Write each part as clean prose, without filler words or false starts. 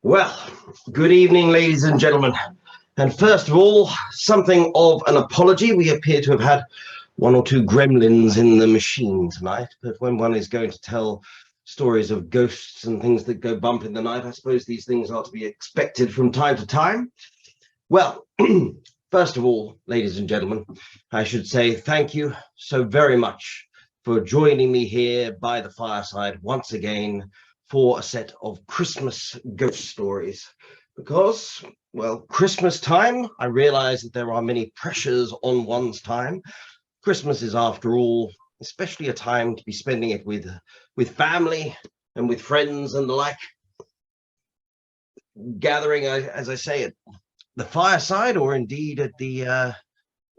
Well, good evening, ladies and gentlemen. And first of all, something of an apology. We appear to have had one or two gremlins in the machine tonight, but when one is going to tell stories of ghosts and things that go bump in the night, I suppose these things are to be expected from time to time. Well, first of all, ladies and gentlemen, I should say thank you so very much for joining me here by the fireside once again for a set of Christmas ghost stories. Because, well, Christmas time, I realize that there are many pressures on one's time. Christmas is, after all, especially a time to be spending it with family and with friends and the like. Gathering, as I say, at the fireside or indeed at the,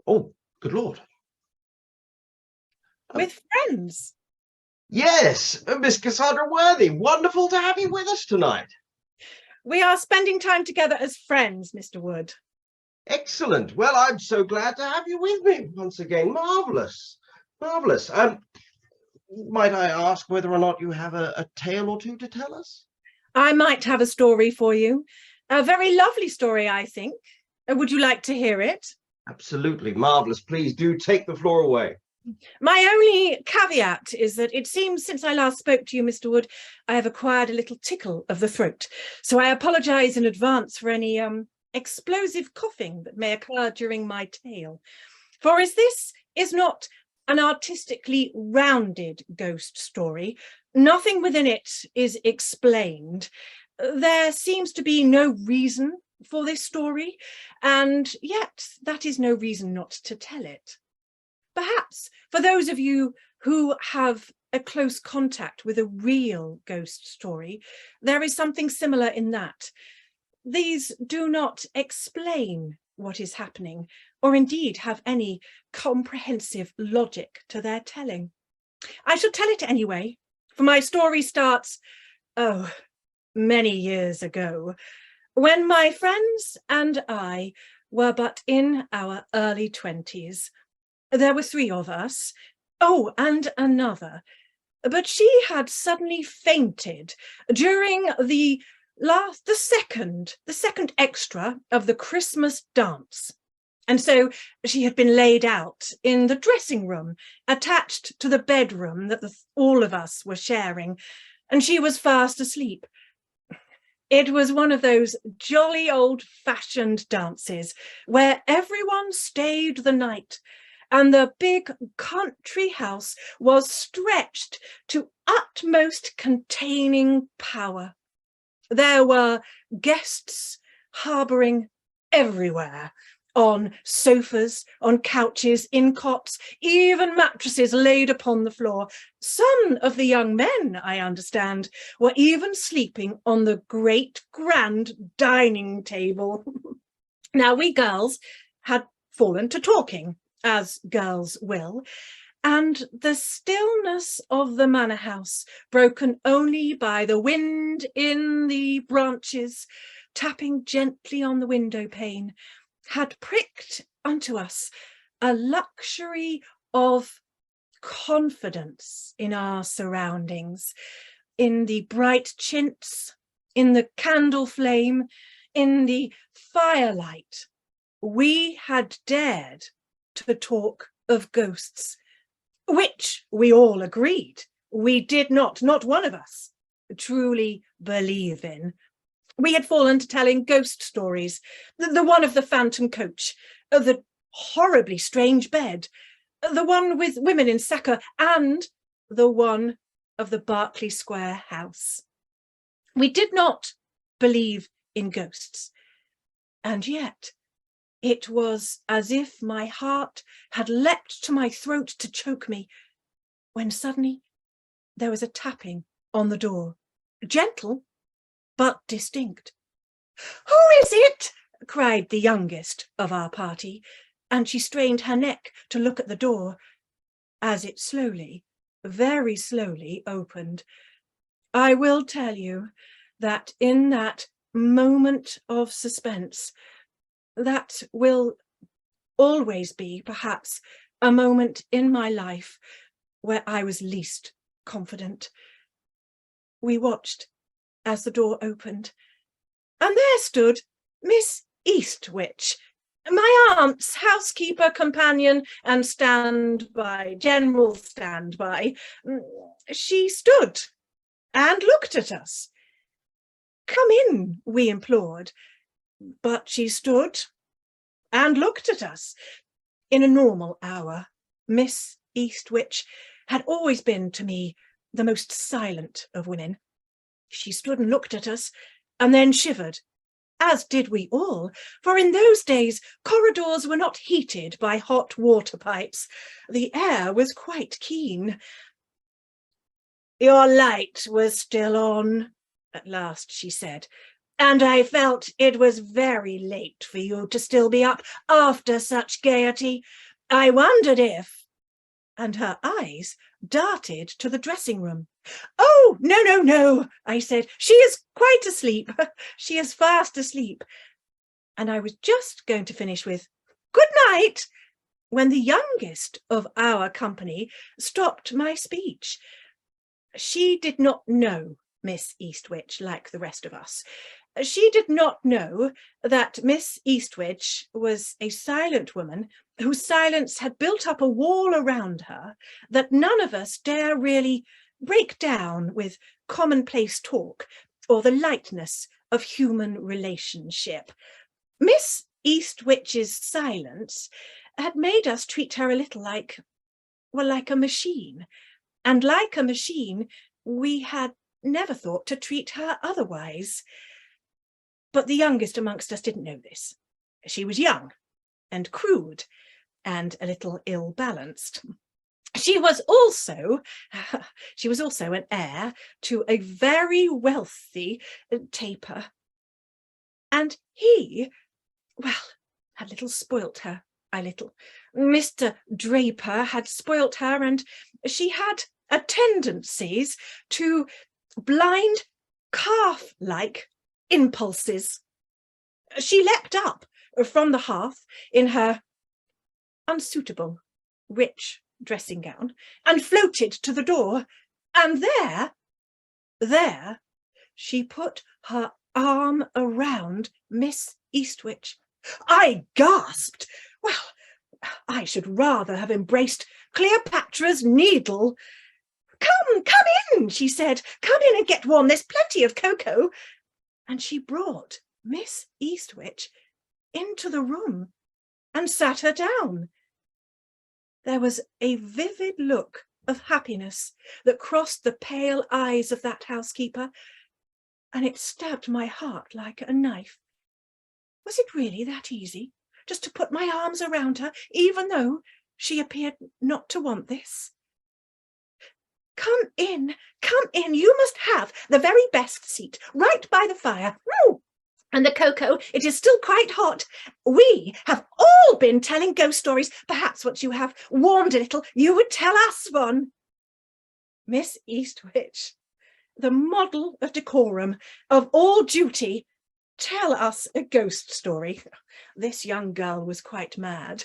oh, good Lord. With friends? Yes, Miss Cassandra Worthy, wonderful to have you with us tonight. We are spending time together as friends, Mr. Wood. Excellent. Well, I'm so glad to have you with me once again. Marvellous. Marvellous. Might I ask whether or not you have a tale or two to tell us? I might have a story for you. A very lovely story, I think. Would you like to hear it? Absolutely. Marvellous. Please do take the floor away. My only caveat is that it seems since I last spoke to you, Mr. Wood, I have acquired a little tickle of the throat. So I apologise in advance for any explosive coughing that may occur during my tale. For as this is not an artistically rounded ghost story, nothing within it is explained. There seems to be no reason for this story, and yet that is no reason not to tell it. Perhaps for those of you who have a close contact with a real ghost story, there is something similar in that. These do not explain what is happening, or indeed have any comprehensive logic to their telling. I shall tell it anyway, for my story starts, many years ago, when my friends and I were but in our early 20s. There were 3 of us. Oh, and another. But she had suddenly fainted during the second extra of the Christmas dance. And so she had been laid out in the dressing room, attached to the bedroom that all of us were sharing, and she was fast asleep. It was one of those jolly old-fashioned dances where everyone stayed the night, and the big country house was stretched to utmost containing power. There were guests harbouring everywhere, on sofas, on couches, in cots, even mattresses laid upon the floor. Some of the young men, I understand, were even sleeping on the great grand dining table. Now, we girls had fallen to talking, as girls will, and the stillness of the manor house, broken only by the wind in the branches, tapping gently on the window pane, had pricked unto us a luxury of confidence in our surroundings, in the bright chintz, in the candle flame, in the firelight. We had dared to talk of ghosts, which we all agreed we did not one of us, truly believe in. We had fallen to telling ghost stories, the one of the phantom coach, the horribly strange bed, the one with women in sacque, and the one of the Berkeley Square house. We did not believe in ghosts, and yet it was as if my heart had leapt to my throat to choke me, when suddenly there was a tapping on the door, gentle but distinct. "Who is it?" cried the youngest of our party, and she strained her neck to look at the door, as it slowly, very slowly opened. I will tell you that in that moment of suspense, that will always be, perhaps, a moment in my life where I was least confident. We watched as the door opened, and there stood Miss Eastwich, my aunt's housekeeper, companion, and general standby. She stood and looked at us. Come in, we implored, but she stood and looked at us. In a normal hour, Miss Eastwich had always been to me the most silent of women. She stood and looked at us and then shivered, as did we all, for in those days corridors were not heated by hot water pipes. The air was quite keen. Your light was still on, at last she said, and I felt it was very late for you to still be up after such gaiety. I wondered if, and her eyes darted to the dressing room. Oh, no, no, no, I said. She is quite asleep. She is fast asleep. And I was just going to finish with good night when the youngest of our company stopped my speech. She did not know Miss Eastwich like the rest of us. She did not know that Miss Eastwich was a silent woman whose silence had built up a wall around her that none of us dare really break down with commonplace talk or the lightness of human relationship. Miss Eastwich's silence had made us treat her a little like a machine, and like a machine, we had never thought to treat her otherwise. But the youngest amongst us didn't know this. She was young and crude and a little ill-balanced. She was also an heir to a very wealthy taper. And he, well, had little spoilt her, Mr. Draper had spoilt her, and she had a tendencies to blind calf-like impulses. She leapt up from the hearth in her unsuitable, rich dressing gown and floated to the door, and there she put her arm around Miss Eastwich. I gasped. Well, I should rather have embraced Cleopatra's Needle. Come in, she said. Come in and get warm. There's plenty of cocoa. And she brought Miss Eastwich into the room and sat her down. There was a vivid look of happiness that crossed the pale eyes of that housekeeper, and it stabbed my heart like a knife. Was it really that easy, just to put my arms around her, even though she appeared not to want this? Come in, you must have the very best seat, right by the fire. And the cocoa, it is still quite hot. We have all been telling ghost stories. Perhaps once you have warmed a little, you would tell us one. Miss Eastwich, the model of decorum, of all duty, tell us a ghost story. This young girl was quite mad.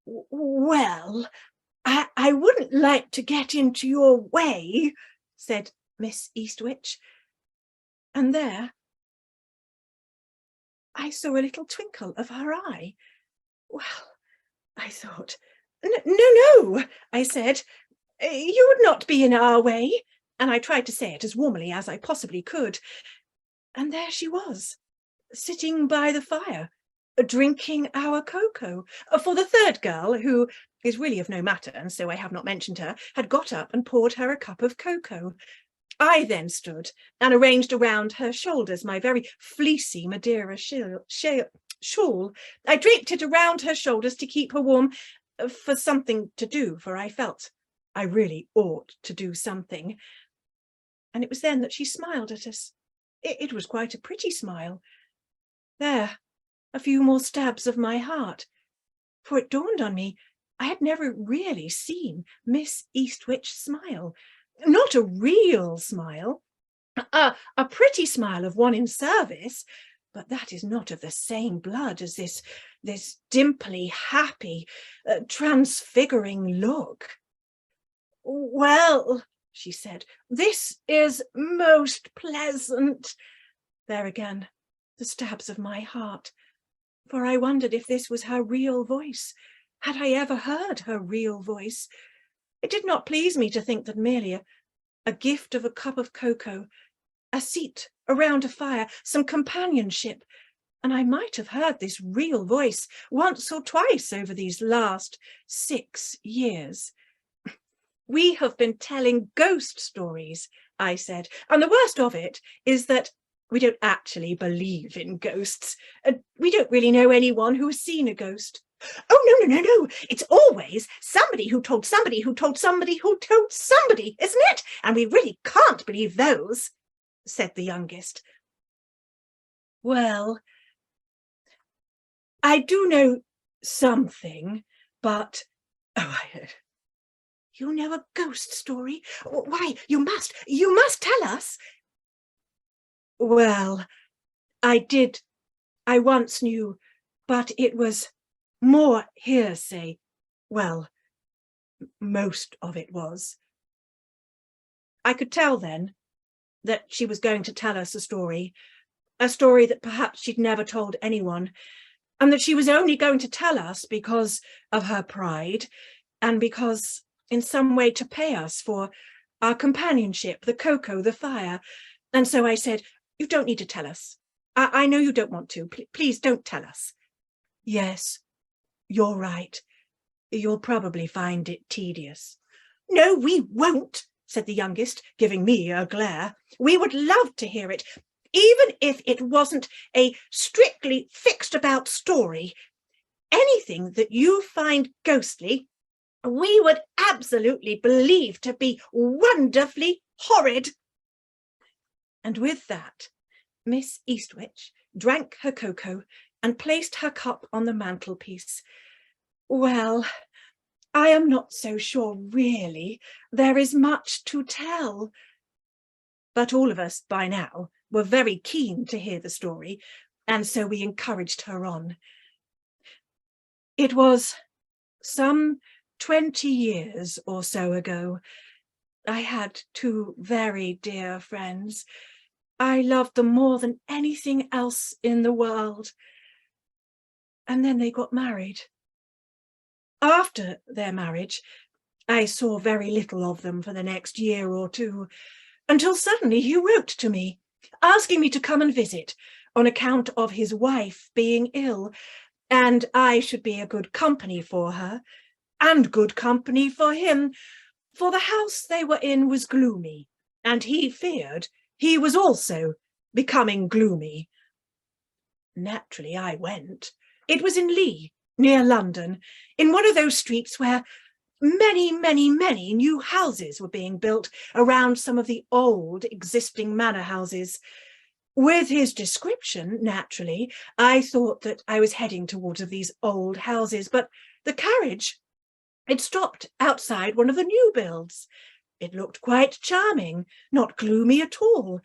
Well, I wouldn't like to get into your way, said Miss Eastwich. And there I saw a little twinkle of her eye. Well, I thought, no, I said, you would not be in our way. And I tried to say it as warmly as I possibly could. And there she was, sitting by the fire, drinking our cocoa. For the third girl, who is really of no matter, and so I have not mentioned her, had got up and poured her a cup of cocoa. I then stood and arranged around her shoulders my very fleecy Madeira shawl. I draped it around her shoulders to keep her warm, for something to do, for I felt I really ought to do something. And it was then that she smiled at us. It was quite a pretty smile. There, a few more stabs of my heart, for it dawned on me I had never really seen Miss Eastwich smile. Not a real smile, a pretty smile of one in service, but that is not of the same blood as this dimply, happy, transfiguring look. Well, she said, this is most pleasant. There again, the stabs of my heart, for I wondered if this was her real voice. Had I ever heard her real voice? It did not please me to think that merely a gift of a cup of cocoa, a seat around a fire, some companionship, and I might have heard this real voice once or twice over these last 6 years. We have been telling ghost stories, I said, and the worst of it is that we don't actually believe in ghosts. We don't really know anyone who has seen a ghost. Oh, no. It's always somebody who told somebody who told somebody who told somebody, isn't it? And we really can't believe those, said the youngest. Well, I do know something, but... You know a ghost story? Why, you must tell us. Well, I once knew, but it was more hearsay. Well, most of it was. I could tell then that she was going to tell us a story that perhaps she'd never told anyone, and that she was only going to tell us because of her pride and because in some way to pay us for our companionship, the cocoa, the fire. And so I said, you don't need to tell us. I know you don't want to. Please don't tell us. Yes, you're right. You'll probably find it tedious. No, we won't, said the youngest, giving me a glare. We would love to hear it, even if it wasn't a strictly fixed about story. Anything that you find ghostly, we would absolutely believe to be wonderfully horrid. And with that, Miss Eastwich drank her cocoa and placed her cup on the mantelpiece. Well, I am not so sure, really. There is much to tell. But all of us, by now, were very keen to hear the story, and so we encouraged her on. It was some 20 years or so ago. I had 2 very dear friends. I loved them more than anything else in the world. And then they got married. After their marriage, I saw very little of them for the next year or 2, until suddenly he wrote to me, asking me to come and visit on account of his wife being ill, and I should be a good company for her, and good company for him, for the house they were in was gloomy, and he feared he was also becoming gloomy. Naturally, I went. It was in Lee, near London, in one of those streets where many new houses were being built around some of the old existing manor houses. With his description, naturally, I thought that I was heading towards one of these old houses, but the carriage, it stopped outside one of the new builds. It looked quite charming, not gloomy at all,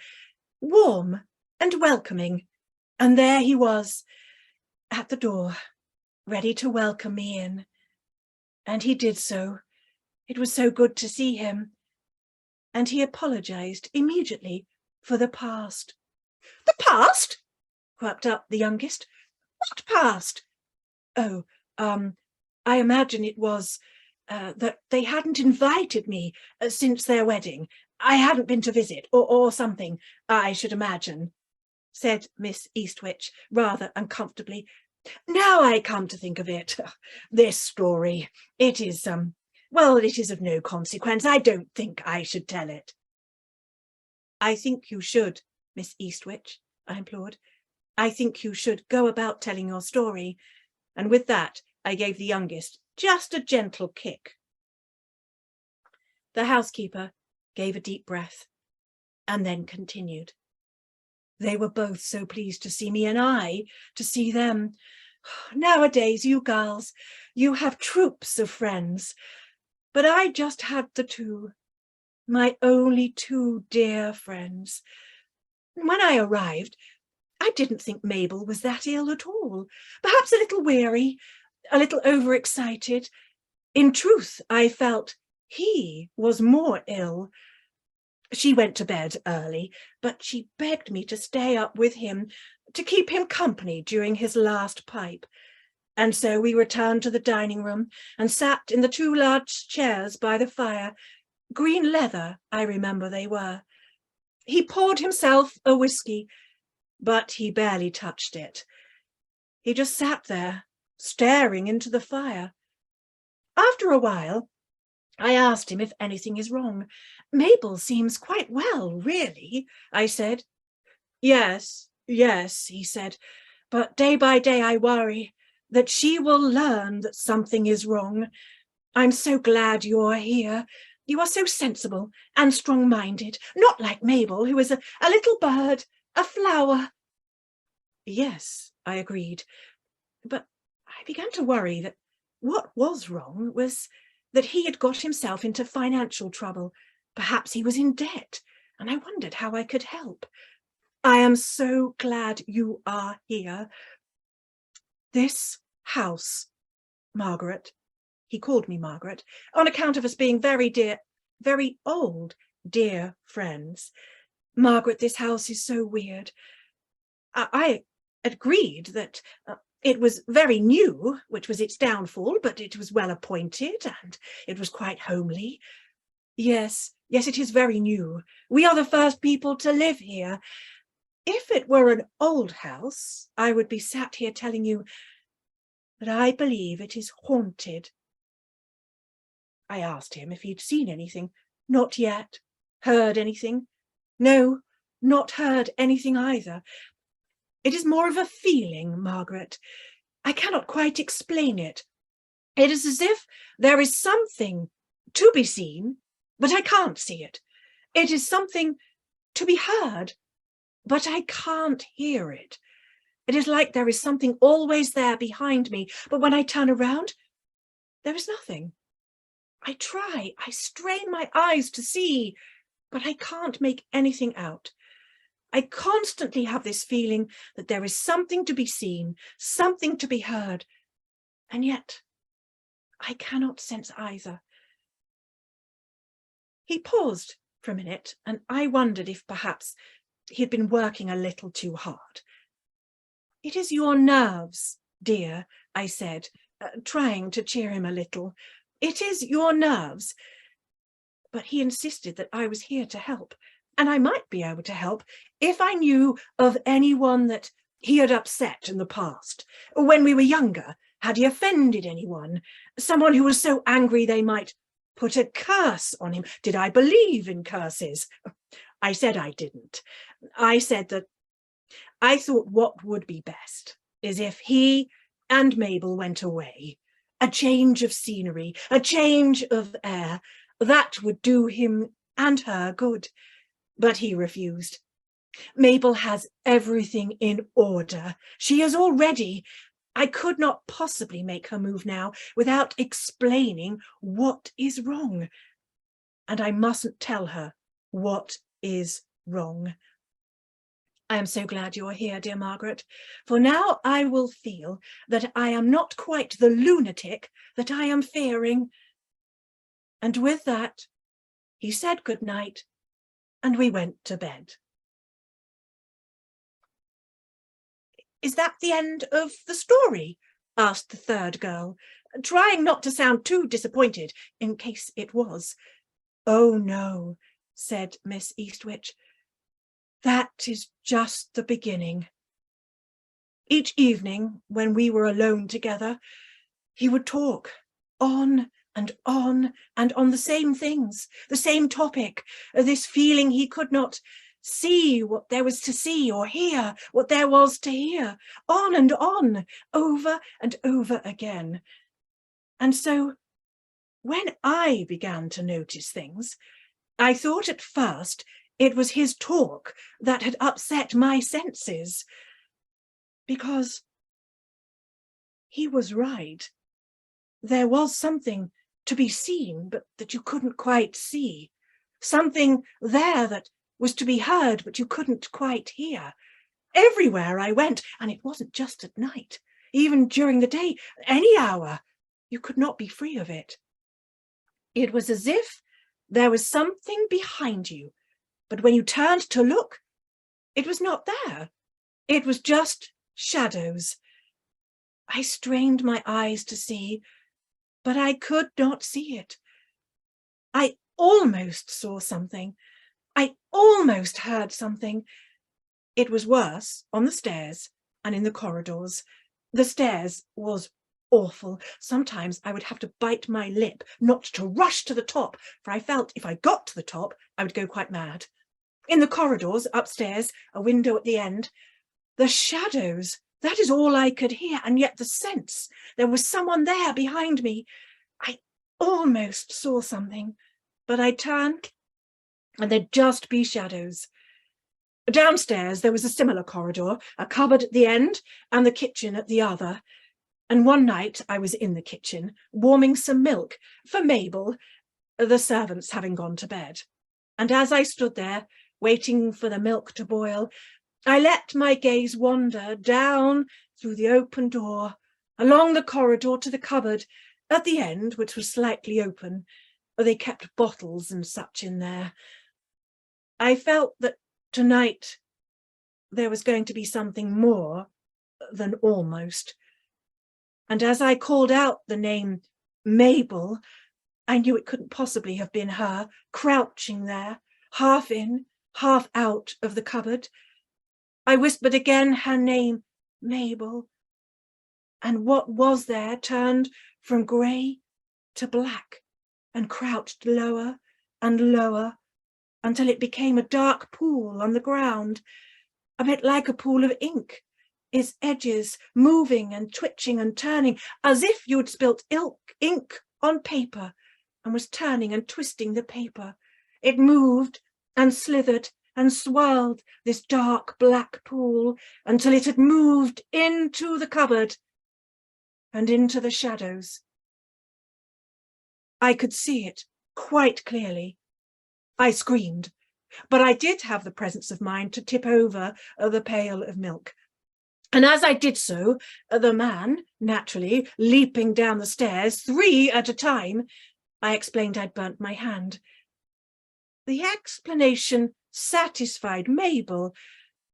warm and welcoming. And there he was at the door, ready to welcome me in. And he did so. It was so good to see him. And he apologized immediately for the past. The past? Quirked up the youngest. What past? Oh, I imagine it was that they hadn't invited me since their wedding. I hadn't been to visit, or something, I should imagine, said Miss Eastwich, rather uncomfortably. Now I come to think of it, this story, it is, well, it is of no consequence. I don't think I should tell it. I think you should, Miss Eastwich, I implored. I think you should go about telling your story. And with that, I gave the youngest just a gentle kick. The housekeeper gave a deep breath and then continued. They were both so pleased to see me, and I to see them. Nowadays, you girls, you have troops of friends, but I just had the 2, my only 2 dear friends. When I arrived, I didn't think Mabel was that ill at all, perhaps a little weary, a little overexcited. In truth, I felt he was more ill. She went to bed early, but she begged me to stay up with him to keep him company during his last pipe. And so we returned to the dining room and sat in the 2 large chairs by the fire. Green leather, I remember they were. He poured himself a whiskey, but he barely touched it. He just sat there, staring into the fire. After a while, I asked him if anything is wrong. Mabel seems quite well, really, I said. Yes, he said, but day by day I worry that she will learn that something is wrong. I'm so glad you're here. You are so sensible and strong-minded, not like Mabel, who is a little bird, a flower. Yes, I agreed, but I began to worry that what was wrong was that he had got himself into financial trouble. Perhaps he was in debt, and I wondered how I could help. I am so glad you are here. This house, Margaret, he called me Margaret, on account of us being very old, dear friends. Margaret, this house is so weird. I agreed that it was very new, which was its downfall, but it was well appointed and it was quite homely. Yes, it is very new. We are the first people to live here. If it were an old house, I would be sat here telling you that I believe it is haunted. I asked him if he'd seen anything. Not yet. Heard anything? No, not heard anything either. It is more of a feeling, Margaret. I cannot quite explain it. It is as if there is something to be seen, but I can't see it. It is something to be heard, but I can't hear it. It is like there is something always there behind me, but when I turn around, there is nothing. I try, I strain my eyes to see, but I can't make anything out. I constantly have this feeling that there is something to be seen, something to be heard, and yet I cannot sense either. He paused for a minute, and I wondered if perhaps he had been working a little too hard. It is your nerves, dear, I said, trying to cheer him a little. It is your nerves. But he insisted that I was here to help, and I might be able to help if I knew of anyone that he had upset in the past. When we were younger, had he offended anyone? Someone who was so angry they might put a curse on him. Did I believe in curses? I said I didn't. I said that I thought what would be best is if he and Mabel went away. A change of scenery, a change of air, that would do him and her good. But he refused. Mabel has everything in order. She is all ready. I could not possibly make her move now without explaining what is wrong. And I mustn't tell her what is wrong. I am so glad you're here, dear Margaret, for now I will feel that I am not quite the lunatic that I am fearing. And with that, he said good night, and we went to bed. Is that the end of the story? Asked the third girl, trying not to sound too disappointed in case it was. Oh no, said Miss Eastwich. That is just the beginning. Each evening, when we were alone together, he would talk on and on and on the same things, the same topic, this feeling he could not see what there was to see or hear what there was to hear, on and on, over and over again. And so when I began to notice things, I thought at first it was his talk that had upset my senses, because he was right. There was something to be seen, but that you couldn't quite see. Something there that was to be heard, but you couldn't quite hear. Everywhere I went, and it wasn't just at night, even during the day, any hour, you could not be free of it. It was as if there was something behind you, but when you turned to look, it was not there. It was just shadows. I strained my eyes to see, but I could not see it. I almost saw something. I almost heard something. It was worse on the stairs and in the corridors. The stairs was awful. Sometimes I would have to bite my lip not to rush to the top, for I felt if I got to the top, I would go quite mad. In the corridors upstairs, a window at the end, the shadows, that is all I could hear, and yet the sense there was someone there behind me. I almost saw something, but I turned and there'd just be shadows. Downstairs, there was a similar corridor, a cupboard at the end and the kitchen at the other. And one night I was in the kitchen warming some milk for Mabel, the servants having gone to bed. And as I stood there waiting for the milk to boil, I let my gaze wander down through the open door, along the corridor to the cupboard at the end, which was slightly open. They kept bottles and such in there. I felt that tonight there was going to be something more than almost. And as I called out the name Mabel, I knew it couldn't possibly have been her, crouching there, half in, half out of the cupboard. I whispered again her name, Mabel, and what was there turned from grey to black and crouched lower and lower until it became a dark pool on the ground, a bit like a pool of ink, its edges moving and twitching and turning as if you'd spilt ink on paper and was turning and twisting the paper. It moved and slithered and swirled, this dark black pool, until it had moved into the cupboard and into the shadows. I could see it quite clearly. I screamed, but I did have the presence of mind to tip over the pail of milk. And as I did so, the man, naturally, leaping down the stairs, 3 at a time, I explained I'd burnt my hand. The explanation satisfied Mabel,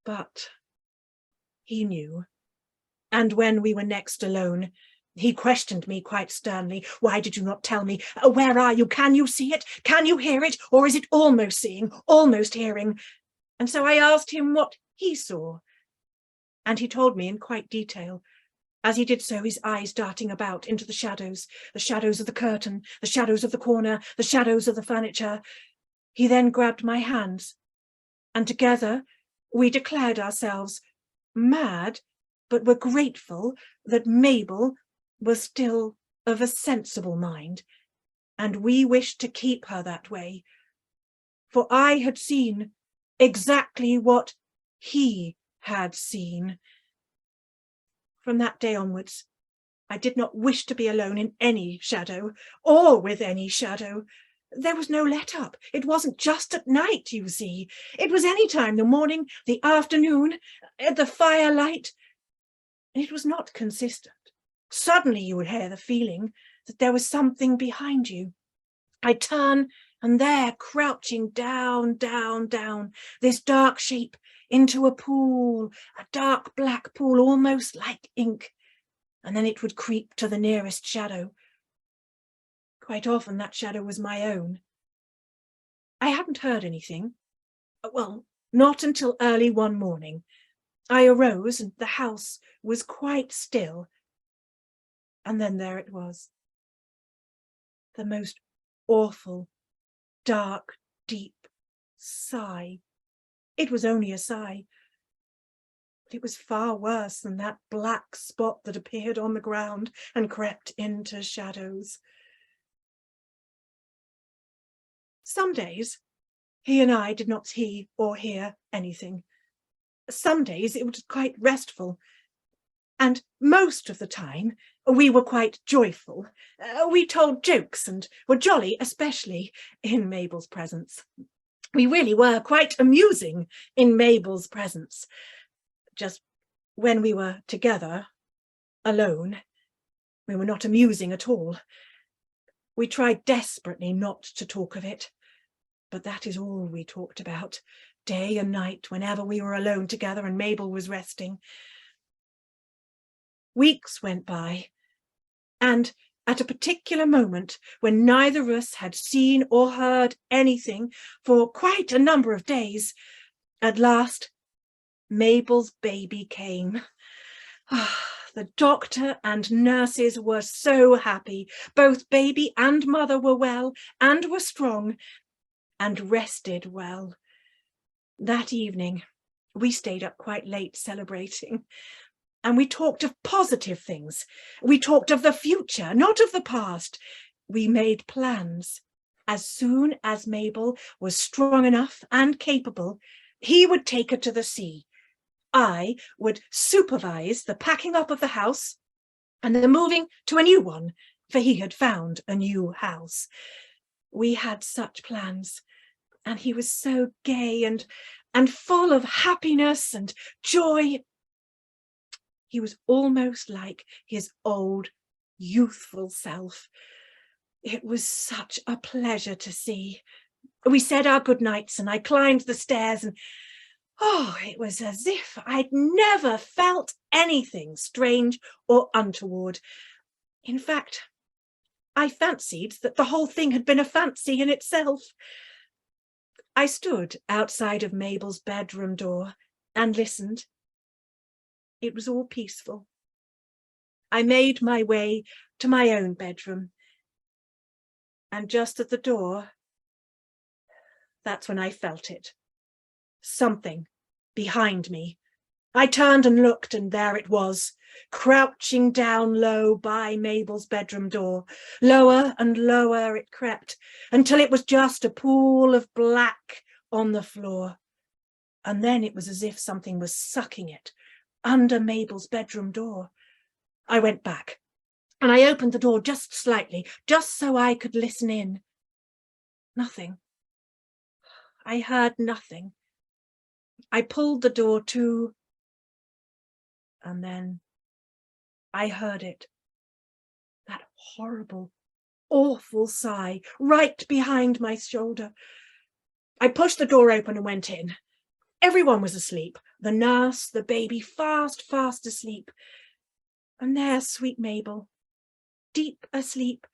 but he knew. And when we were next alone, he questioned me quite sternly. Why did you not tell me? Where are you? Can you see it? Can you hear it? Or is it almost seeing, almost hearing? And so I asked him what he saw. And he told me in quite detail. As he did so, his eyes darting about into the shadows of the curtain, the shadows of the corner, the shadows of the furniture. He then grabbed my hands, and together we declared ourselves mad, but were grateful that Mabel was still of a sensible mind, and we wished to keep her that way. For I had seen exactly what he had seen. From that day onwards, I did not wish to be alone in any shadow, or with any shadow. There was no let-up. It wasn't just at night, you see. It was any time, the morning, the afternoon, at the firelight. It was not consistent. Suddenly you would hear the feeling that there was something behind you. I'd turn, and there, crouching down, down, down, this dark shape into a pool, a dark black pool, almost like ink. And then it would creep to the nearest shadow. Quite often that shadow was my own. I hadn't heard anything. Well, not until early one morning. I arose and the house was quite still. And then there it was. The most awful, dark, deep sigh. It was only a sigh, but it was far worse than that black spot that appeared on the ground and crept into shadows. Some days, he and I did not see or hear anything. Some days it was quite restful, and most of the time we were quite joyful. We told jokes and were jolly, especially in Mabel's presence. We really were quite amusing in Mabel's presence. Just when we were together, alone, we were not amusing at all. We tried desperately not to talk of it, but that is all we talked about. day and night whenever we were alone together and Mabel was resting. Weeks went by, and at a particular moment when neither of us had seen or heard anything for quite a number of days, at last Mabel's baby came. The doctor and nurses were so happy. Both baby and mother were well and were strong and rested well. That evening, we stayed up quite late celebrating, and we talked of positive things. We talked of the future, not of the past. We made plans. As soon as Mabel was strong enough and capable, he would take her to the sea. I would supervise the packing up of the house and the moving to a new one, for he had found a new house. We had such plans, and he was so gay and full of happiness and joy. He was almost like his old youthful self. It was such a pleasure to see. We said our good nights and I climbed the stairs, and it was as if I'd never felt anything strange or untoward. In fact, I fancied that the whole thing had been a fancy in itself. I stood outside of Mabel's bedroom door and listened. It was all peaceful. I made my way to my own bedroom, and just at the door, that's when I felt it. Something behind me. I turned and looked, and there it was, crouching down low by Mabel's bedroom door. Lower and lower it crept until it was just a pool of black on the floor. And then it was as if something was sucking it under Mabel's bedroom door. I went back and I opened the door just slightly, just so I could listen in. Nothing. I heard nothing. I pulled the door to, and then I heard it. That horrible, awful sigh right behind my shoulder. I pushed the door open and went in. Everyone was asleep. The nurse, the baby, fast asleep. And there, sweet Mabel, deep asleep,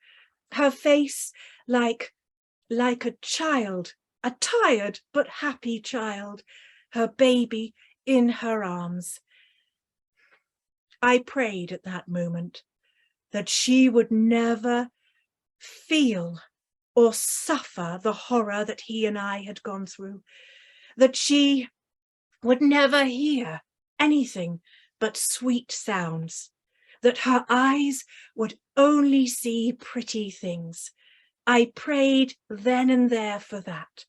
her face like a child, a tired but happy child, her baby in her arms. I prayed at that moment that she would never feel or suffer the horror that he and I had gone through, that she would never hear anything but sweet sounds, that her eyes would only see pretty things. I prayed then and there for that.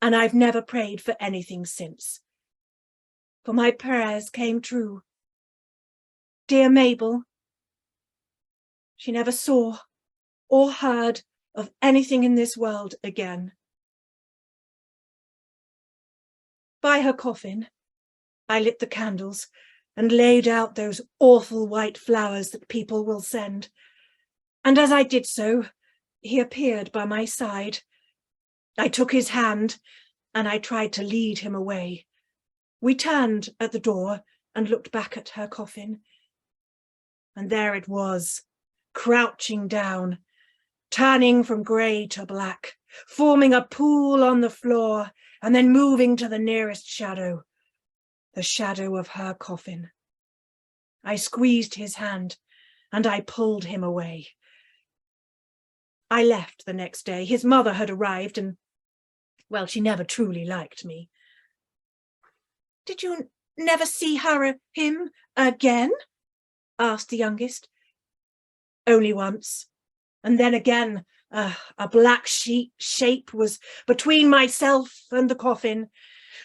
And I've never prayed for anything since, for my prayers came true. Dear Mabel, she never saw or heard of anything in this world again. By her coffin, I lit the candles and laid out those awful white flowers that people will send. And as I did so, he appeared by my side. I took his hand and I tried to lead him away. We turned at the door and looked back at her coffin. And there it was, crouching down, turning from grey to black, forming a pool on the floor, and then moving to the nearest shadow, the shadow of her coffin. I squeezed his hand and I pulled him away. I left the next day. His mother had arrived and, well, she never truly liked me. Did you never see him again? Asked the youngest. Only once. And then again, a black shape was between myself and the coffin.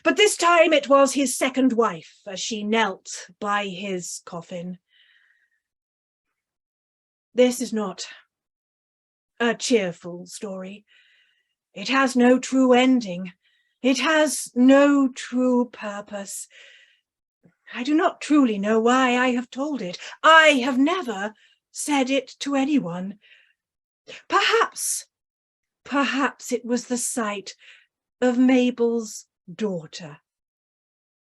But this time it was his second wife as she knelt by his coffin. This is not a cheerful story. It has no true ending. It has no true purpose. I do not truly know why I have told it. I have never said it to anyone. Perhaps Perhaps it was the sight of Mabel's daughter.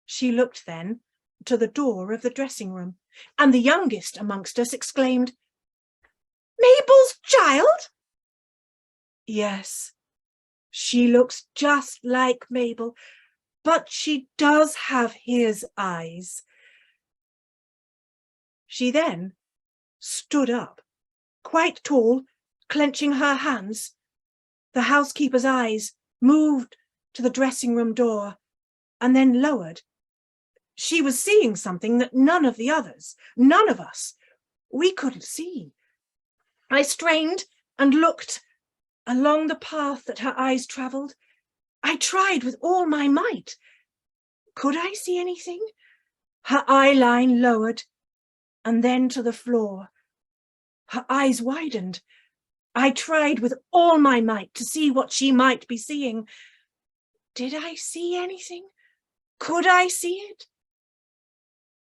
She looked then to the door of the dressing room, and the youngest amongst us exclaimed, "Mabel's child?" Yes, she looks just like Mabel, but she does have his eyes. She then stood up, quite tall, clenching her hands. The housekeeper's eyes moved to the dressing room door and then lowered. She was seeing something that none of the others, none of us, we couldn't see. I strained and looked along the path that her eyes travelled. I tried with all my might. Could I see anything? Her eye line lowered and then to the floor. Her eyes widened. I tried with all my might to see what she might be seeing. Did I see anything? Could I see it?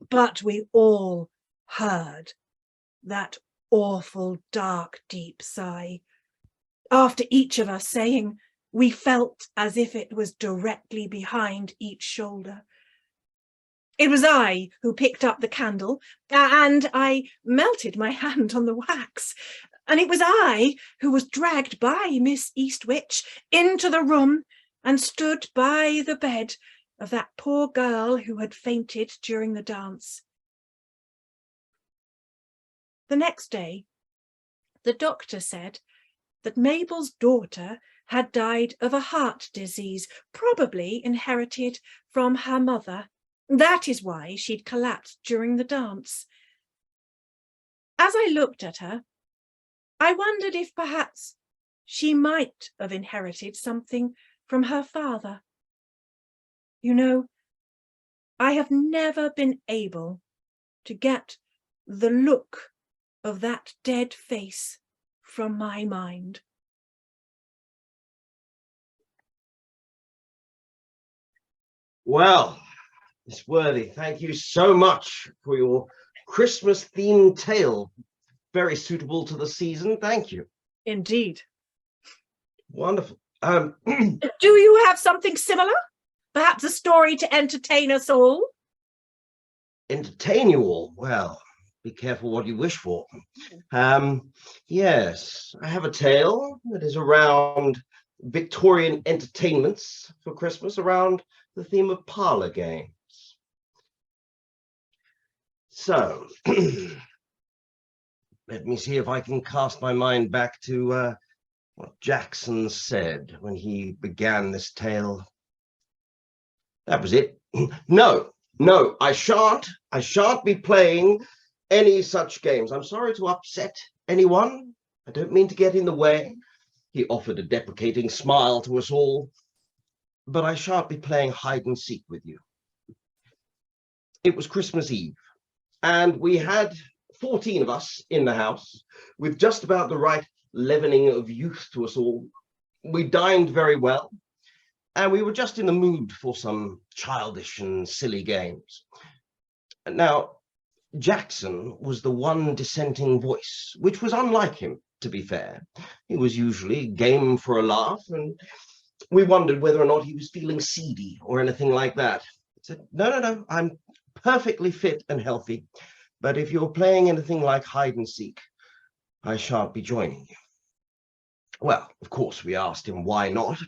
But we all heard that awful, dark, deep sigh. After each of us saying, we felt as if it was directly behind each shoulder. It was I who picked up the candle, and I melted my hand on the wax. And it was I who was dragged by Miss Eastwich into the room and stood by the bed of that poor girl who had fainted during the dance. The next day, the doctor said that Mabel's daughter had died of a heart disease, probably inherited from her mother. That is why she'd collapsed during the dance. As I looked at her, I wondered if perhaps she might have inherited something from her father. You know, I have never been able to get the look of that dead face from my mind. Well, Miss Worthy, thank you so much for your Christmas-themed tale. Very suitable to the season. Thank you. Indeed. Wonderful. Do you have something similar? Perhaps a story to entertain us all? Entertain you all? Well, be careful what you wish for. Yes, I have a tale that is around Victorian entertainments for Christmas, around the theme of parlor games. So, let me see if I can cast my mind back to what Jackson said when he began this tale. That was it. No, I shan't be playing any such games. I'm sorry to upset anyone. I don't mean to get in the way. He offered a deprecating smile to us all. But I shan't be playing hide and seek with you. It was Christmas Eve, and we had 14 of us in the house, with just about the right leavening of youth to us all. We dined very well, and we were just in the mood for some childish and silly games. Now, Jackson was the one dissenting voice, which was unlike him, to be fair. He was usually game for a laugh, and we wondered whether or not he was feeling seedy or anything like that. He said, no, I'm perfectly fit and healthy, but if you're playing anything like hide and seek, I shan't be joining you. Well, of course, we asked him why not.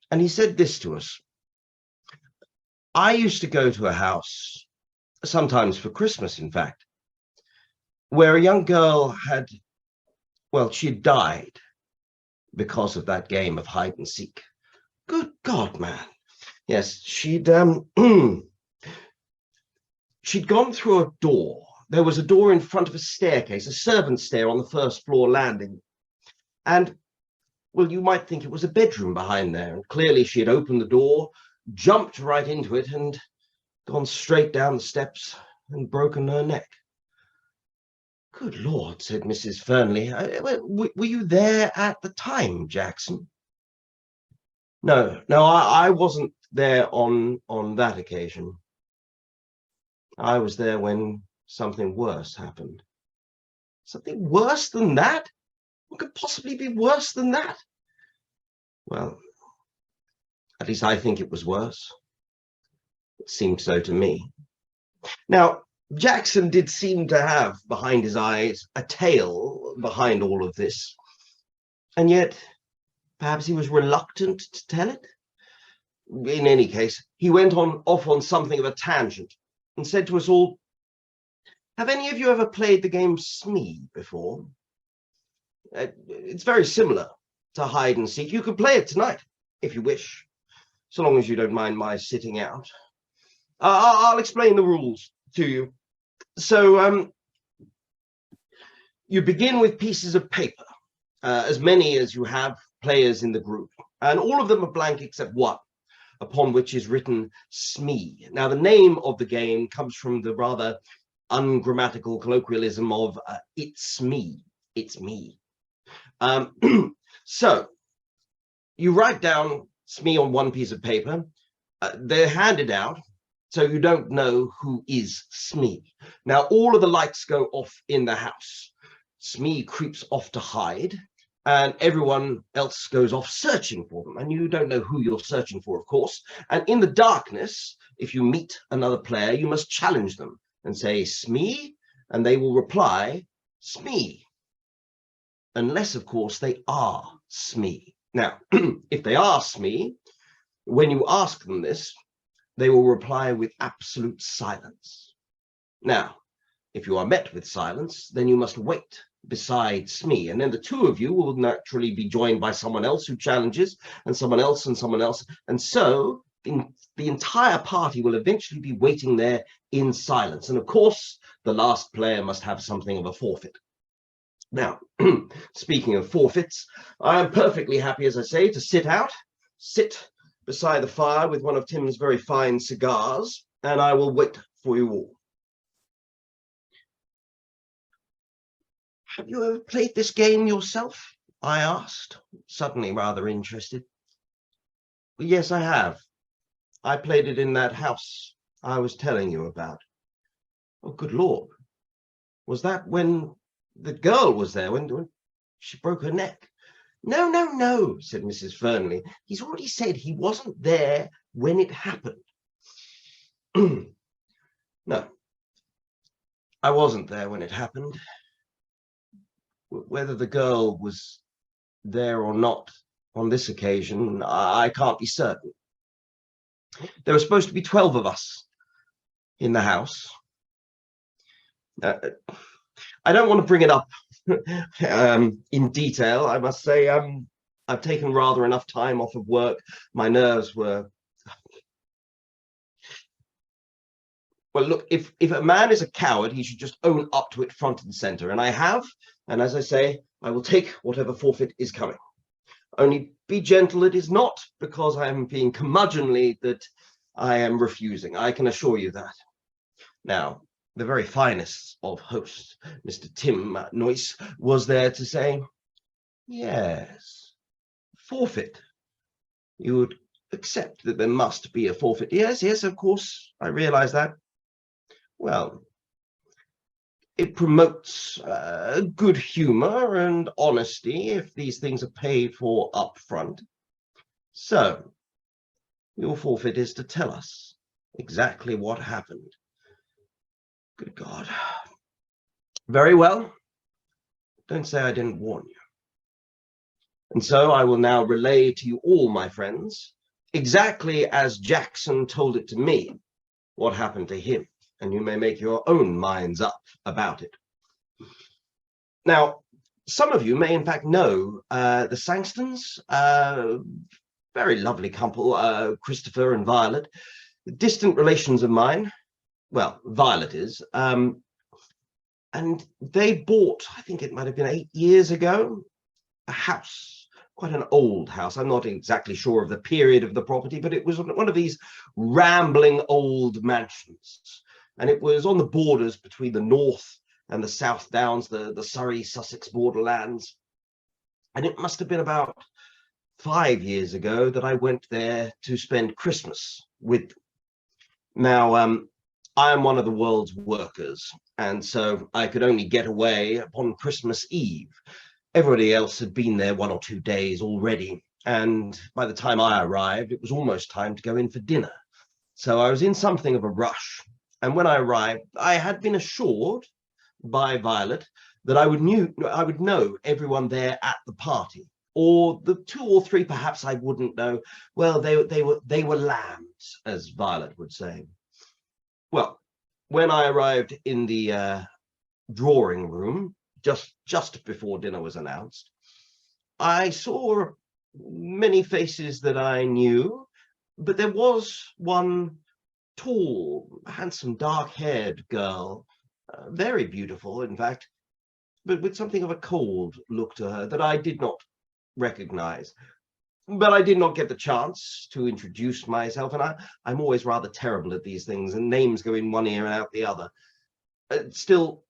And he said this to us: I used to go to a house, sometimes for Christmas, in fact, where a young girl had, well, she'd died because of that game of hide and seek. Good God, man. Yes, she'd she'd gone through a door. There was a door in front of a staircase, a servant's stair on the first floor landing. And, well, you might think it was a bedroom behind there. And clearly she had opened the door, jumped right into it, and gone straight down the steps and broken her neck. Good Lord, said Mrs. Fernley. Were you there at the time, Jackson? No, I wasn't there on that occasion. I was there when something worse happened. Something worse than that? What could possibly be worse than that? Well, at least I think it was worse. It seemed so to me. Now, Jackson did seem to have behind his eyes a tale behind all of this, and yet perhaps he was reluctant to tell it. In any case, he went off on something of a tangent and said to us all, "Have any of you ever played the game Smee before? It's very similar to hide and seek. You could play it tonight if you wish, so long as you don't mind my sitting out. I'll explain the rules to you. So you begin with pieces of paper, as many as you have players in the group, and all of them are blank except one, upon which is written Smee. Now, the name of the game comes from the rather ungrammatical colloquialism of it's me, it's me. So you write down Smee on one piece of paper. They're handed out, so you don't know who is Smee. Now, all of the lights go off in the house. Smee creeps off to hide, and everyone else goes off searching for them. And you don't know who you're searching for, of course. And in the darkness, if you meet another player, you must challenge them and say, Smee, and they will reply, Smee. Unless, of course, they are Smee. Now, if they are Smee, when you ask them this, they will reply with absolute silence. Now, if you are met with silence, then you must wait beside Smee, and then the two of you will naturally be joined by someone else who challenges, and someone else, and so the entire party will eventually be waiting there in silence. And of course, the last player must have something of a forfeit. Now, speaking of forfeits, I am perfectly happy, as I say, to sit beside the fire with one of Tim's very fine cigars, and I will wait for you all. Have you ever played this game yourself? I asked, suddenly rather interested. Yes, I have. I played it in that house I was telling you about. Oh, good Lord. Was that when the girl was there, when she broke her neck? No, said Mrs. Fernley. He's already said he wasn't there when it happened. No, I wasn't there when it happened. Whether the girl was there or not on this occasion, I can't be certain. There were supposed to be 12 of us in the house. I don't want to bring it up in detail. I must say I've taken rather enough time off of work. My nerves were... Well, look, if a man is a coward, he should just own up to it front and center. And I have, and as I say, I will take whatever forfeit is coming. Only be gentle. It is not because I am being curmudgeonly that I am refusing. I can assure you that. Now, the very finest of hosts, Mr. Tim Noyce, was there to say, yes, forfeit. You would accept that there must be a forfeit. Yes, of course, I realize that. Well, it promotes good humor and honesty if these things are paid for up front. So, your forfeit is to tell us exactly what happened. Good God. Very well. Don't say I didn't warn you. And so I will now relay to you all, my friends, exactly as Jackson told it to me, what happened to him. And you may make your own minds up about it. Now, some of you may in fact know the Sangstons, very lovely couple, Christopher and Violet, distant relations of mine. Well, Violet is. And they bought, I think it might have been 8 years ago, a house, quite an old house. I'm not exactly sure of the period of the property, but it was one of these rambling old mansions. And it was on the borders between the North and the South Downs, the Surrey-Sussex borderlands. And it must have been about 5 years ago that I went there to spend Christmas with them. Now, I am one of the world's workers, and so I could only get away upon Christmas Eve. Everybody else had been there 1 or 2 days already, and by the time I arrived, it was almost time to go in for dinner. So I was in something of a rush, and when I arrived, I had been assured by Violet that I would know everyone there at the party, or the 2 or 3 perhaps I wouldn't know. Well, they were lambs, as Violet would say. Well, when I arrived in the drawing room just before dinner was announced, I saw many faces that I knew, but there was one tall, handsome, dark-haired girl, very beautiful, in fact, but with something of a cold look to her that I did not recognize. But I did not get the chance to introduce myself, and I'm always rather terrible at these things, and names go in one ear and out the other. Still,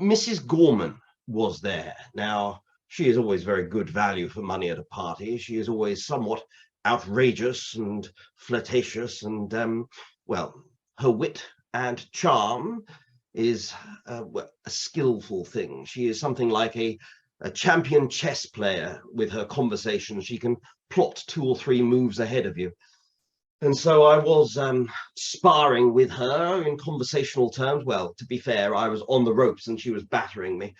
Mrs. Gorman was there. Now, she is always very good value for money at a party. She is always somewhat outrageous and flirtatious, and, well, her wit and charm is a skillful thing. She is something like a champion chess player with her conversation. She can plot 2 or 3 moves ahead of you. And so I was sparring with her in conversational terms. Well, to be fair, I was on the ropes and she was battering me.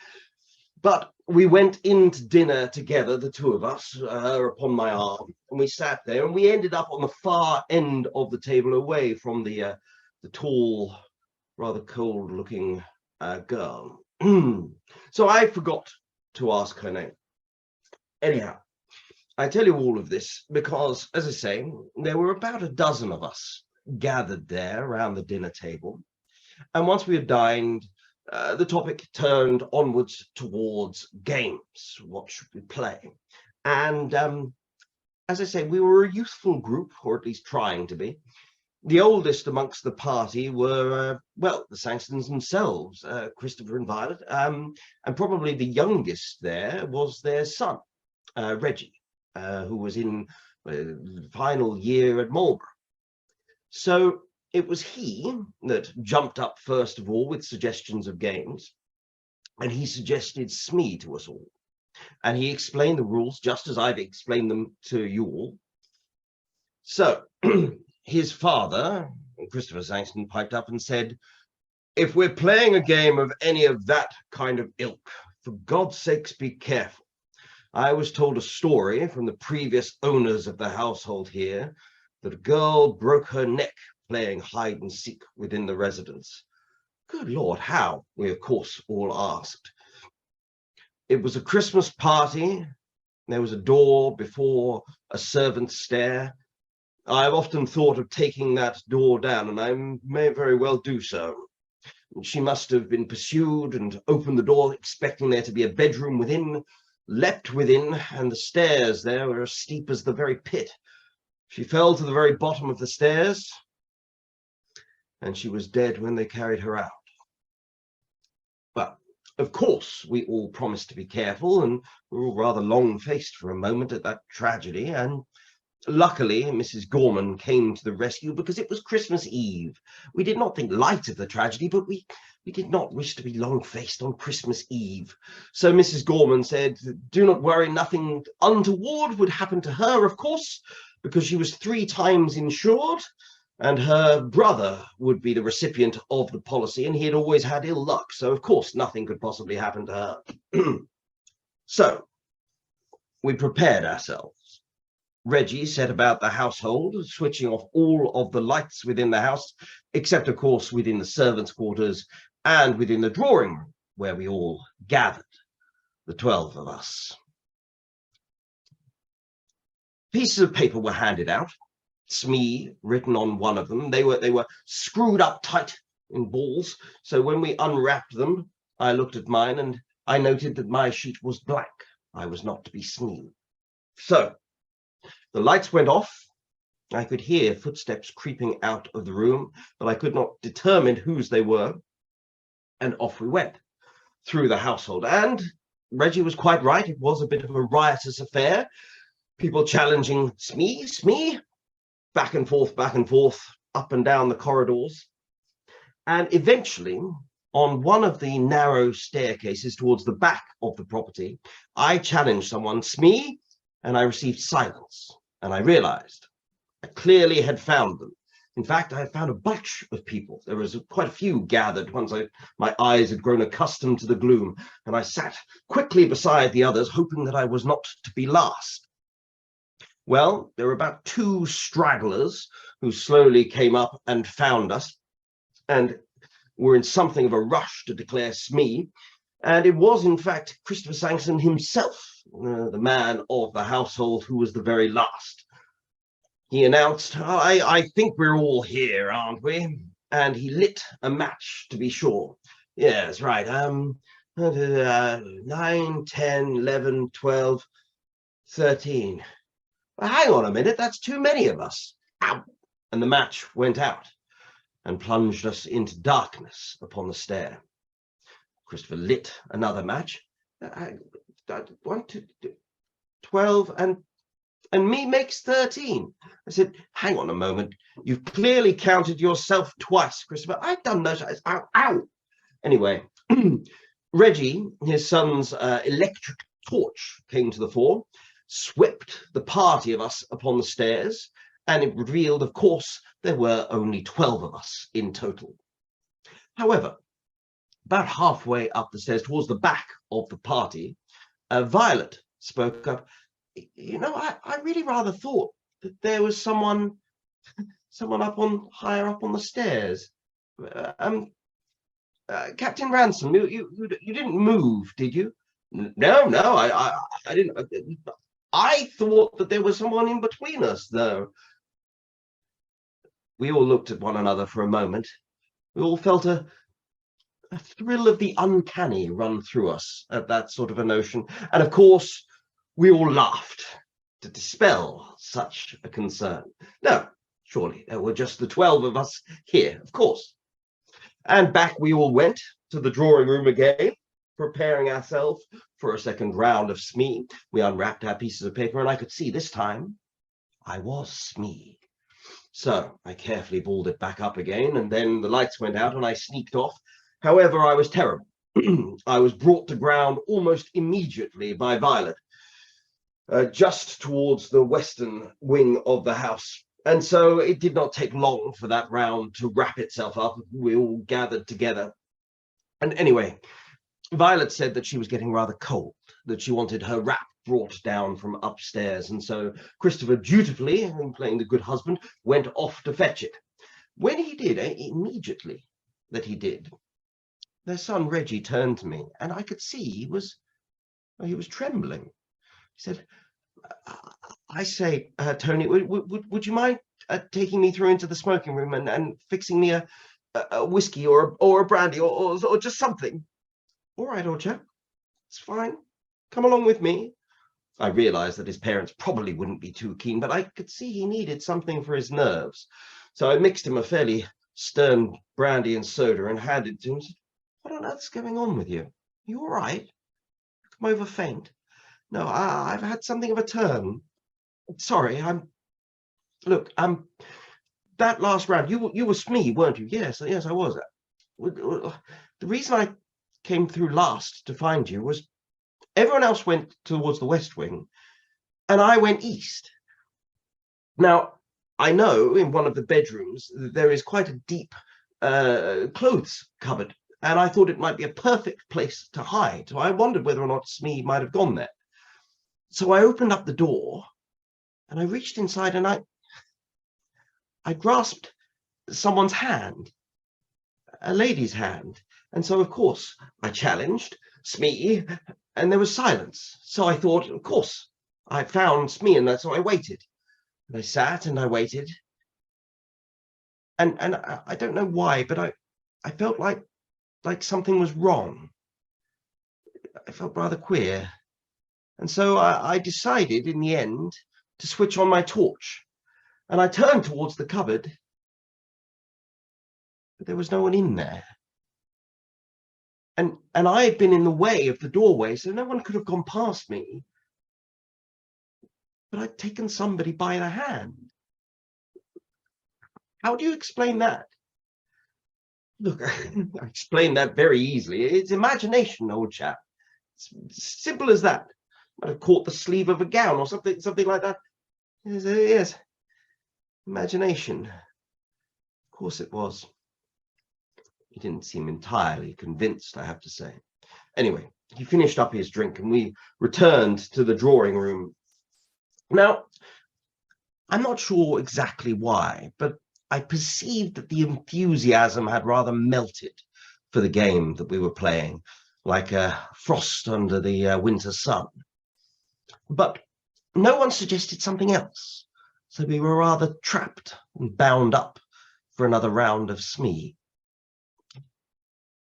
But we went into dinner together, the 2 of us, her upon my arm, and we sat there, and we ended up on the far end of the table, away from the tall, rather cold-looking girl. So I forgot to ask her name. Anyhow, I tell you all of this because, as I say, there were about a dozen of us gathered there around the dinner table, and once we had dined, the topic turned onwards towards games. What should we play? And as I say, we were a youthful group, or at least trying to be. The oldest amongst the party were, well, the Saxtons themselves, Christopher and Violet, and probably the youngest there was their son, Reggie, who was in final year at Marlborough. So it was he that jumped up first of all with suggestions of games, and he suggested Smee to us all. And he explained the rules just as I've explained them to you all. So his father, Christopher Saxton, piped up and said, "If we're playing a game of any of that kind of ilk, for God's sakes, be careful. I was told a story from the previous owners of the household here that a girl broke her neck playing hide and seek within the residence." Good Lord, how? We, of course, all asked. It was a Christmas party. There was a door before a servant's stair. I've often thought of taking that door down, and I may very well do so. She must have been pursued and opened the door expecting there to be a bedroom within, leapt within, and the stairs there were as steep as the very pit. She fell to the very bottom of the stairs, and she was dead when they carried her out. Well, of course, we all promised to be careful, and we were all rather long-faced for a moment at that tragedy, and luckily, Mrs. Gorman came to the rescue because it was Christmas Eve. We did not think light of the tragedy, but we did not wish to be long-faced on Christmas Eve. So Mrs. Gorman said, "Do not worry, nothing untoward would happen to her, of course, because she was 3 times insured, and her brother would be the recipient of the policy, and he had always had ill luck, so of course nothing could possibly happen to her." So we prepared ourselves. Reggie set about the household, switching off all of the lights within the house, except, of course, within the servants' quarters and within the drawing room, where we all gathered, the 12 of us. Pieces of paper were handed out, Smee written on one of them. They were screwed up tight in balls, so when we unwrapped them, I looked at mine and I noted that my sheet was blank. I was not to be Smee. So the lights went off. I could hear footsteps creeping out of the room, but I could not determine whose they were. And off we went through the household. And Reggie was quite right. It was a bit of a riotous affair. People challenging Smee, Smee, back and forth, up and down the corridors. And eventually, on one of the narrow staircases towards the back of the property, I challenged someone, Smee, and I received silence. And I realized I clearly had found them. In fact, I had found a bunch of people. There was quite a few gathered once my eyes had grown accustomed to the gloom, and I sat quickly beside the others, hoping that I was not to be last. Well, there were about 2 stragglers who slowly came up and found us, and were in something of a rush to declare Smee, and it was in fact Christopher Sanson himself, the man of the household who was the very last. He announced, I think we're all here, aren't we? And he lit a match, to be sure. Yes, right. 9, 10, 11, 12, 13. Well, hang on a minute, that's too many of us. Ow! And the match went out and plunged us into darkness upon the stair. Christopher lit another match. 1, 2, 12, and me makes 13. I said, hang on a moment. You've clearly counted yourself twice, Christopher. I've done no such. Ow, ow. Anyway, Reggie, his son's electric torch, came to the fore, swept the party of us upon the stairs, and it revealed, of course, there were only 12 of us in total. However, about halfway up the stairs towards the back of the party, Violet spoke up. You know, I really rather thought that there was someone higher up on the stairs. Captain Ransom, you didn't move, did you? No, I didn't. I thought that there was someone in between us, though. We all looked at one another for a moment. We all felt a thrill of the uncanny run through us at that sort of a notion. And of course, we all laughed to dispel such a concern. No, surely there were just the 12 of us here, of course. And back we all went to the drawing room again, preparing ourselves for a second round of Smee. We unwrapped our pieces of paper, and I could see this time I was Smee. So I carefully balled it back up again, and then the lights went out and I sneaked off. However, I was terrible. I was brought to ground almost immediately by Violet, just towards the western wing of the house. And so it did not take long for that round to wrap itself up. We all gathered together. And anyway, Violet said that she was getting rather cold, that she wanted her wrap brought down from upstairs. And so Christopher dutifully, playing the good husband, went off to fetch it. When he did, immediately that he did, their son Reggie turned to me, and I could see he was trembling. He said, I say, Tony, would you mind taking me through into the smoking room and fixing me a whiskey or a brandy or just something? All right, old chap, it's fine. Come along with me. I realized that his parents probably wouldn't be too keen, but I could see he needed something for his nerves. So I mixed him a fairly stern brandy and soda and handed it to him and said, what on earth's going on with you? Are you all right? Come over faint? No, I've had something of a turn. Sorry, look, that last round, you were Smee, weren't you? Yes, I was. The reason I came through last to find you was everyone else went towards the west wing, and I went east. Now, I know in one of the bedrooms there is quite a deep clothes cupboard, and I thought it might be a perfect place to hide. So I wondered whether or not Smee might have gone there. So I opened up the door, and I reached inside, and I grasped someone's hand, a lady's hand. And so, of course, I challenged Smee, and there was silence. So I thought, of course, I found Smee, and so I waited. And I sat and I waited. And I don't know why, but I felt like something was wrong. I felt rather queer. And so I decided in the end to switch on my torch. And I turned towards the cupboard, but there was no one in there. And I had been in the way of the doorway, so no one could have gone past me. But I'd taken somebody by the hand. How do you explain that? Look, I explained that very easily. It's imagination, old chap. It's simple as that. Might have caught the sleeve of a gown or something like that. Yes. Imagination. Of course it was. He didn't seem entirely convinced, I have to say. Anyway, he finished up his drink and we returned to the drawing room. Now, I'm not sure exactly why, but I perceived that the enthusiasm had rather melted for the game that we were playing, like a frost under the winter sun. But no one suggested something else, so we were rather trapped and bound up for another round of Smee.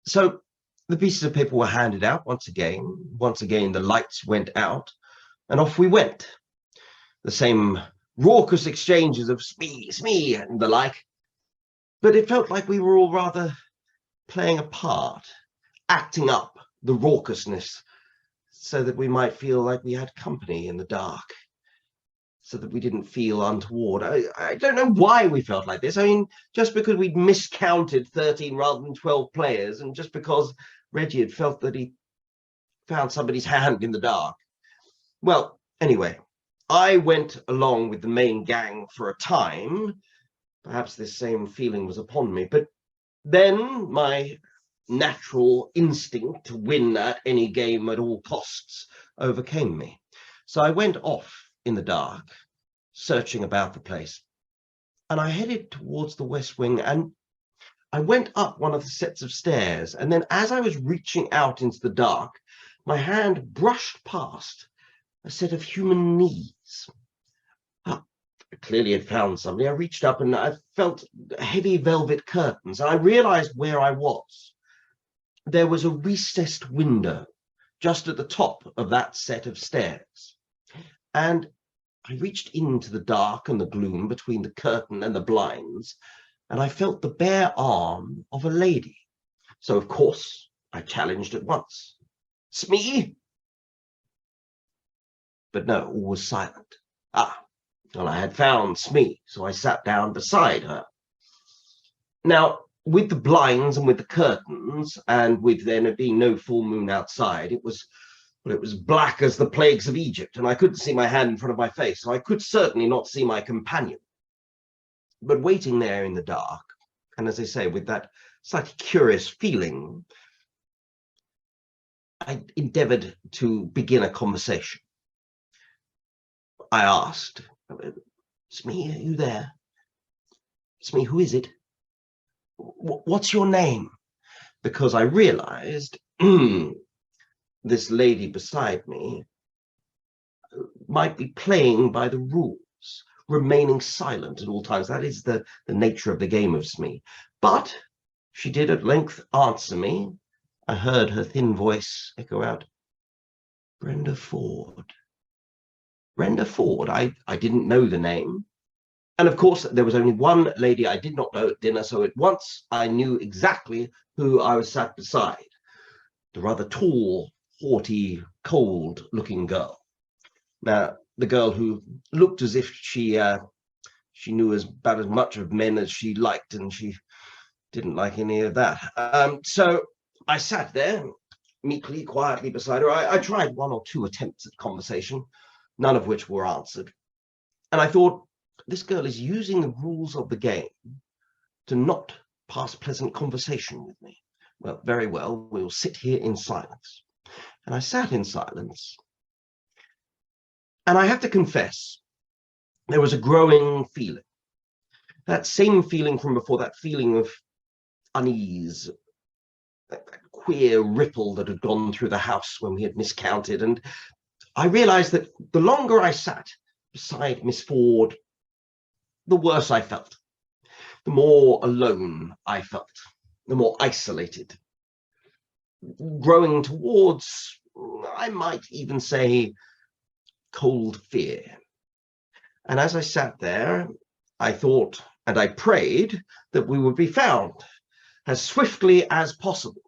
So the pieces of paper were handed out once again. Once again, the lights went out, and off we went. The same raucous exchanges of Smee, and the like. But it felt like we were all rather playing a part, acting up the raucousness so that we might feel like we had company in the dark, so that we didn't feel untoward. I don't know why we felt like this. I mean, just because we'd miscounted 13 rather than 12 players, and just because Reggie had felt that he found somebody's hand in the dark. Well, anyway, I went along with the main gang for a time. Perhaps this same feeling was upon me, but then my natural instinct to win at any game at all costs overcame me. So I went off in the dark, searching about the place, and I headed towards the west wing, and I went up one of the sets of stairs, and then as I was reaching out into the dark, my hand brushed past a set of human knees. I clearly had found somebody. I reached up and I felt heavy velvet curtains, and I realized where I was. There was a recessed window just at the top of that set of stairs, and I reached into the dark and the gloom between the curtain and the blinds, and I felt the bare arm of a lady. So, of course, I challenged at once. Smee? But no, all was silent. Well, I had found Smee, so I sat down beside her. Now, with the blinds and with the curtains, and with there being no full moon outside, it was black as the plagues of Egypt, and I couldn't see my hand in front of my face, so I could certainly not see my companion. But waiting there in the dark, and as I say, with that slightly curious feeling, I endeavored to begin a conversation. I asked, Smee, are you there? Smee, who is it? What's your name? Because I realized this lady beside me might be playing by the rules, remaining silent at all times. That is the nature of the game of Smee. But she did at length answer me. I heard her thin voice echo out, Brenda Ford. Brenda Ford. I didn't know the name. And of course, there was only one lady I did not know at dinner, so at once I knew exactly who I was sat beside. The rather tall, haughty, cold-looking girl. Now, the girl who looked as if she knew about as much of men as she liked, and she didn't like any of that. So I sat there, meekly, quietly beside her. I tried one or two attempts at conversation, none of which were answered. And I thought, this girl is using the rules of the game to not pass pleasant conversation with me. Well, very well, we'll sit here in silence. And I sat in silence. And I have to confess, there was a growing feeling. That same feeling from before, that feeling of unease, that queer ripple that had gone through the house when we had miscounted. And I realized that the longer I sat beside Miss Ford, the worse I felt, the more alone I felt, the more isolated, growing towards, I might even say, cold fear. And as I sat there, I thought and I prayed that we would be found as swiftly as possible.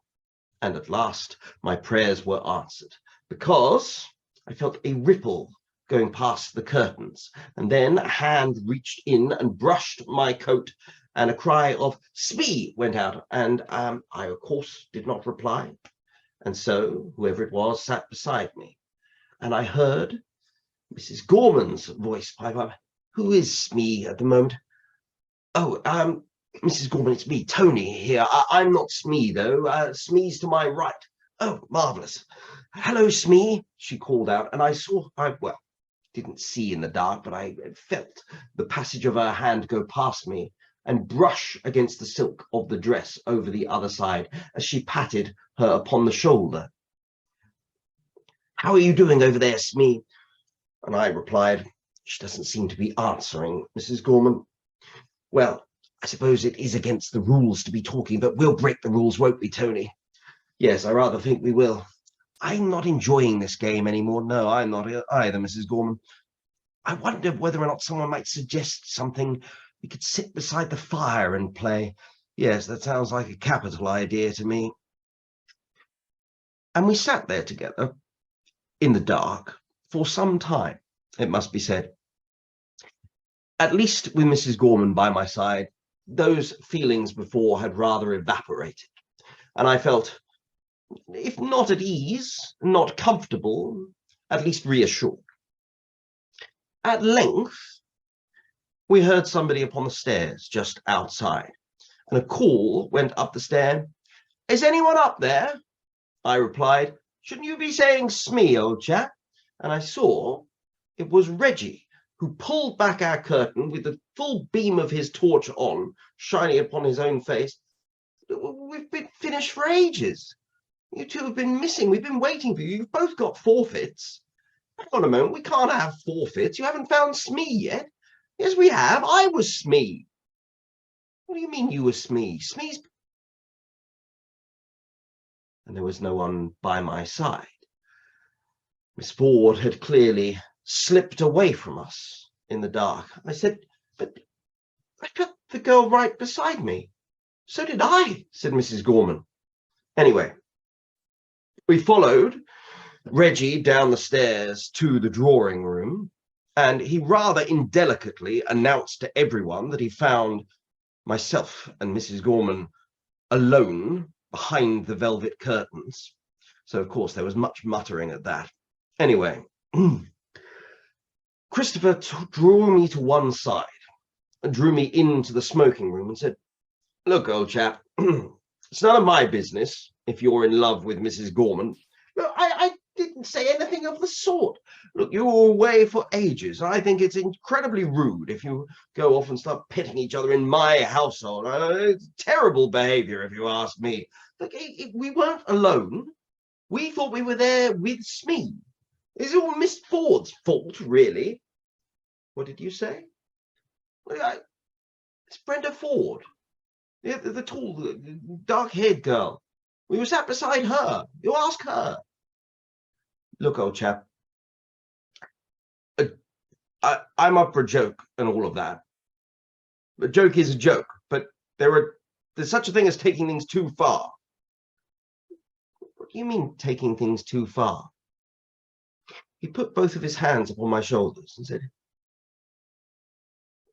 And at last, my prayers were answered, because I felt a ripple going past the curtains, and then a hand reached in and brushed my coat, and a cry of "Smee" went out, and I, of course, did not reply. And so whoever it was sat beside me, and I heard Mrs. Gorman's voice pipe up. "Who is Smee at the moment?" "Oh, Mrs. Gorman, it's me, Tony, here. I'm not Smee, though. Smee's to my right." "Oh, marvellous. Hello, Smee," she called out, and I well, didn't see in the dark, but I felt the passage of her hand go past me and brush against the silk of the dress over the other side as she patted her upon the shoulder. "How are you doing over there, Smee?" And I replied, "She doesn't seem to be answering, Mrs. Gorman." "Well, I suppose it is against the rules to be talking, but we'll break the rules, won't we, Tony?" "Yes, I rather think we will. I'm not enjoying this game anymore." "No, I'm not either, Mrs. Gorman. I wonder whether or not someone might suggest something. We could sit beside the fire and play." "Yes, that sounds like a capital idea to me." And we sat there together in the dark for some time, it must be said. At least with Mrs. Gorman by my side, those feelings before had rather evaporated, and I felt, if not at ease, not comfortable, at least reassured. At length, we heard somebody upon the stairs just outside, and a call went up the stair. "Is anyone up there?" I replied, "Shouldn't you be saying Smee, old chap?" And I saw it was Reggie, who pulled back our curtain with the full beam of his torch on, shining upon his own face. "We've been finished for ages. You two have been missing. We've been waiting for you. You've both got forfeits." "Hang on a moment. We can't have forfeits. You haven't found Smee yet." "Yes, we have. I was Smee." "What do you mean you were Smee? Smee's..." And there was no one by my side. Miss Ford had clearly slipped away from us in the dark. I said, "But I put the girl right beside me." "So did I," said Mrs. Gorman. Anyway, we followed Reggie down the stairs to the drawing room, and he rather indelicately announced to everyone that he found myself and Mrs. Gorman alone behind the velvet curtains. So, of course, there was much muttering at that. Anyway, Christopher drew me to one side and drew me into the smoking room and said, "Look, old chap, it's none of my business if you're in love with Mrs. Gorman." "Look, I didn't say anything of the sort. Look, you were away for ages. I think it's incredibly rude if you go off and start pitting each other in my household. It's terrible behavior, if you ask me. Look, we weren't alone. We thought we were there with Smee. It's all Miss Ford's fault, really." "What did you say?" "Well, it's Brenda Ford, the tall, dark-haired girl. We were sat beside her. You ask her." "Look, old chap, I'm up for a joke and all of that. A joke is a joke, but there's such a thing as taking things too far." "What do you mean, taking things too far?" He put both of his hands upon my shoulders and said,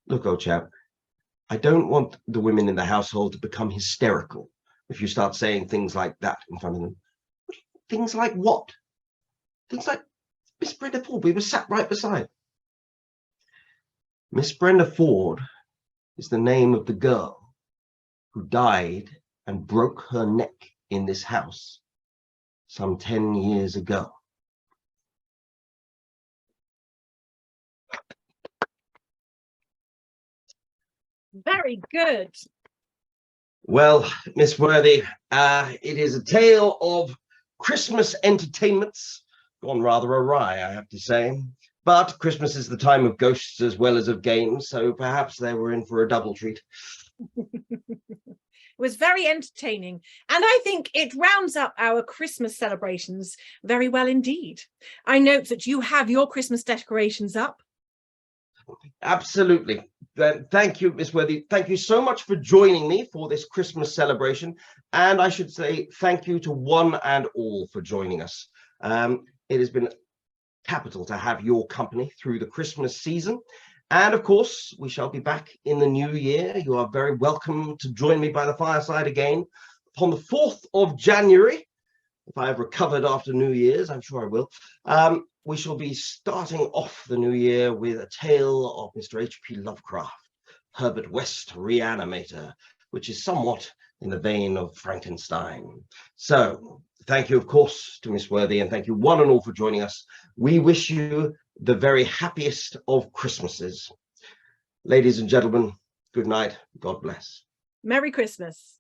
"Look, old chap, I don't want the women in the household to become hysterical if you start saying things like that in front of them." "Things like what?" "Things like Miss Brenda Ford. We were sat right beside." Miss Brenda Ford is the name of the girl who died and broke her neck in this house some 10 years ago. Very good. Well, Miss Worthy, it is a tale of Christmas entertainments gone rather awry, I have to say. But Christmas is the time of ghosts as well as of games, so perhaps they were in for a double treat. It was very entertaining, and I think it rounds up our Christmas celebrations very well indeed. I note that you have your Christmas decorations up. Absolutely. Thank you, Miss Worthy. Thank you so much for joining me for this Christmas celebration. And I should say thank you to one and all for joining us. It has been capital to have your company through the Christmas season. And of course, we shall be back in the new year. You are very welcome to join me by the fireside again upon the 4th of January. If I have recovered after New Year's, I'm sure I will. We shall be starting off the new year with a tale of Mr. H.P. Lovecraft, Herbert West Reanimator, which is somewhat in the vein of Frankenstein. So thank you, of course, to Miss Worthy, and thank you one and all for joining us. We wish you the very happiest of Christmases. Ladies and gentlemen, good night. God bless. Merry Christmas.